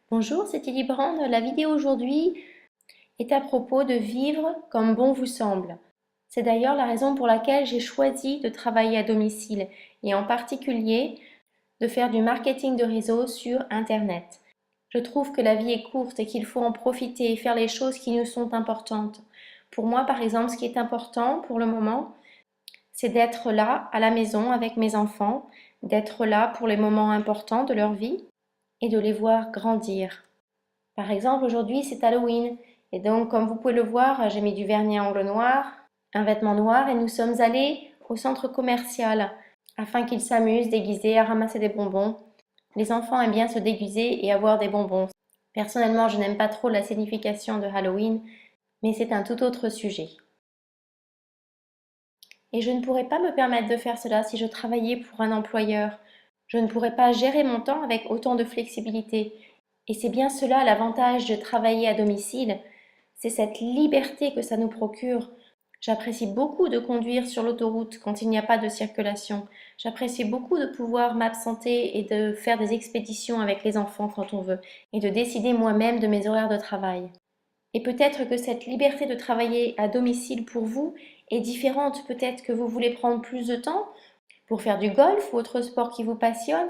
Bonjour, c'est Lily Brand. La vidéo aujourd'hui est à propos de vivre comme bon vous semble. C'est d'ailleurs la raison pour laquelle j'ai choisi de travailler à domicile et en particulier de faire du marketing de réseau sur Internet. Je trouve que la vie est courte et qu'il faut en profiter et faire les choses qui nous sont importantes. Pour moi, par exemple, ce qui est important pour le moment, c'est d'être là à la maison avec mes enfants, d'être là pour les moments importants de leur vie et de les voir grandir. Par exemple, aujourd'hui, c'est Halloween. Et donc, comme vous pouvez le voir, j'ai mis du vernis à ongles noirs, un vêtement noir et nous sommes allés au centre commercial afin qu'ils s'amusent déguisés à ramasser des bonbons. Les enfants aiment bien se déguiser et avoir des bonbons. Personnellement, je n'aime pas trop la signification de Halloween, mais c'est un tout autre sujet. Et je ne pourrais pas me permettre de faire cela si je travaillais pour un employeur. Je ne pourrais pas gérer mon temps avec autant de flexibilité. Et c'est bien cela l'avantage de travailler à domicile, c'est cette liberté que ça nous procure. J'apprécie beaucoup de conduire sur l'autoroute quand il n'y a pas de circulation. J'apprécie beaucoup de pouvoir m'absenter et de faire des expéditions avec les enfants quand on veut, et de décider moi-même de mes horaires de travail. Et peut-être que cette liberté de travailler à domicile pour vous est différente. Peut-être que vous voulez prendre plus de temps pour faire du golf ou autre sport qui vous passionne,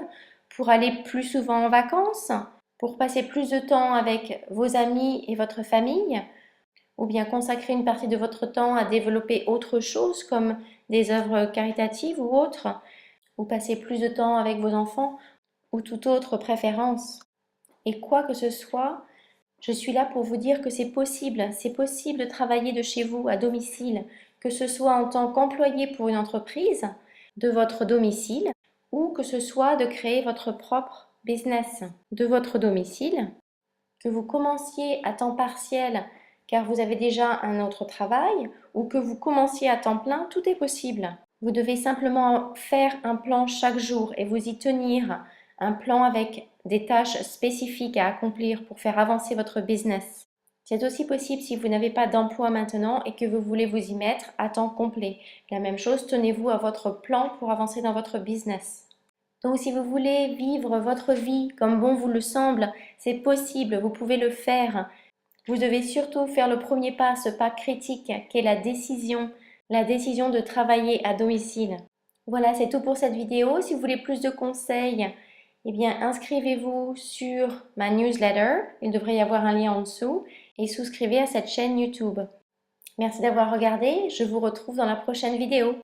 pour aller plus souvent en vacances, pour passer plus de temps avec vos amis et votre famille, ou bien consacrer une partie de votre temps à développer autre chose comme des œuvres caritatives ou autres, ou passer plus de temps avec vos enfants, ou toute autre préférence. Et quoi que ce soit, je suis là pour vous dire que c'est possible de travailler de chez vous à domicile, que ce soit en tant qu'employé pour une entreprise, de votre domicile, ou que ce soit de créer votre propre business de votre domicile, que vous commenciez à temps partiel car vous avez déjà un autre travail, ou que vous commenciez à temps plein, tout est possible. Vous devez simplement faire un plan chaque jour et vous y tenir, un plan avec des tâches spécifiques à accomplir pour faire avancer votre business. C'est aussi possible si vous n'avez pas d'emploi maintenant et que vous voulez vous y mettre à temps complet. La même chose, tenez-vous à votre plan pour avancer dans votre business. Donc si vous voulez vivre votre vie comme bon vous le semble, c'est possible, vous pouvez le faire. Vous devez surtout faire le premier pas, ce pas critique qu'est la décision de travailler à domicile. Voilà, c'est tout pour cette vidéo. Si vous voulez plus de conseils, eh bien inscrivez-vous sur ma newsletter, il devrait y avoir un lien en dessous, et souscrivez à cette chaîne YouTube. Merci d'avoir regardé, je vous retrouve dans la prochaine vidéo.